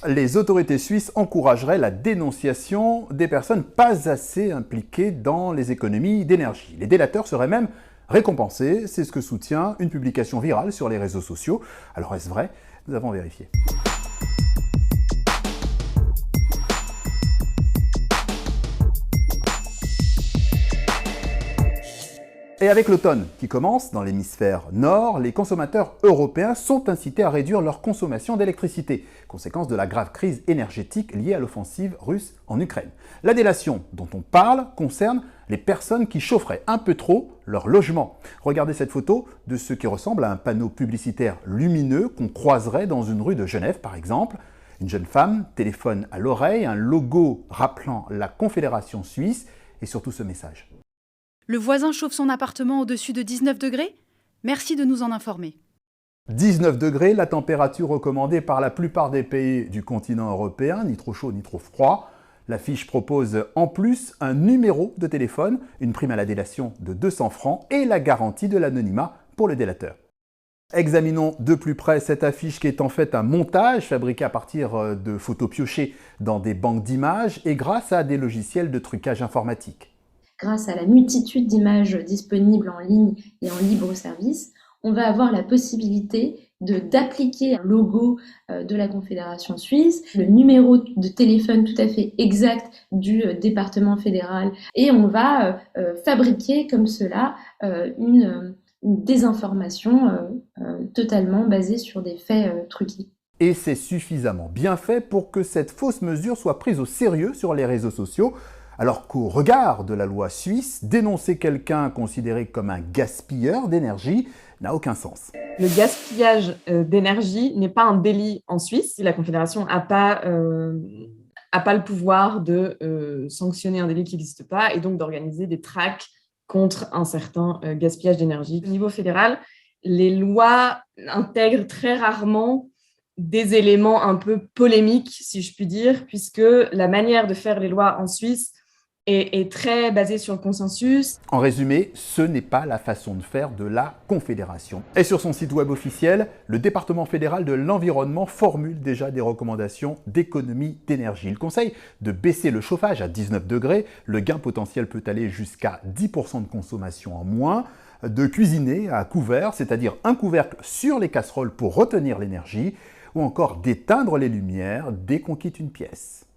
Les autorités suisses encourageraient la dénonciation des personnes pas assez impliquées dans les économies d'énergie. Les délateurs seraient même récompensés, c'est ce que soutient une publication virale sur les réseaux sociaux. Alors est-ce vrai? Nous avons vérifié. Et avec l'automne qui commence dans l'hémisphère nord, les consommateurs européens sont incités à réduire leur consommation d'électricité, conséquence de la grave crise énergétique liée à l'offensive russe en Ukraine. La délation dont on parle concerne les personnes qui chaufferaient un peu trop leur logement. Regardez cette photo de ce qui ressemble à un panneau publicitaire lumineux qu'on croiserait dans une rue de Genève par exemple. Une jeune femme, téléphone à l'oreille, un logo rappelant la Confédération suisse et surtout ce message. Le voisin chauffe son appartement au-dessus de 19 degrés? Merci de nous en informer. 19 degrés, la température recommandée par la plupart des pays du continent européen, ni trop chaud ni trop froid. La fiche propose en plus un numéro de téléphone, une prime à la délation de 200 francs et la garantie de l'anonymat pour le délateur. Examinons de plus près cette affiche qui est en fait un montage fabriqué à partir de photos piochées dans des banques d'images et grâce à des logiciels de trucage informatique. Grâce à la multitude d'images disponibles en ligne et en libre service, on va avoir la possibilité d'appliquer un logo de la Confédération suisse, le numéro de téléphone tout à fait exact du département fédéral, et on va fabriquer comme cela une désinformation totalement basée sur des faits truqués. Et c'est suffisamment bien fait pour que cette fausse mesure soit prise au sérieux sur les réseaux sociaux, alors qu'au regard de la loi suisse, dénoncer quelqu'un considéré comme un gaspilleur d'énergie n'a aucun sens. Le gaspillage d'énergie n'est pas un délit en Suisse. La Confédération n'a pas le pouvoir de sanctionner un délit qui n'existe pas et donc d'organiser des tracts contre un certain gaspillage d'énergie. Au niveau fédéral, les lois intègrent très rarement des éléments un peu polémiques, si je puis dire, puisque la manière de faire les lois en Suisse est très basée sur le consensus. En résumé, ce n'est pas la façon de faire de la Confédération. Et sur son site web officiel, le département fédéral de l'environnement formule déjà des recommandations d'économie d'énergie. Il conseille de baisser le chauffage à 19 degrés, le gain potentiel peut aller jusqu'à 10% de consommation en moins, de cuisiner à couvert, c'est-à-dire un couvercle sur les casseroles pour retenir l'énergie, ou encore d'éteindre les lumières dès qu'on quitte une pièce.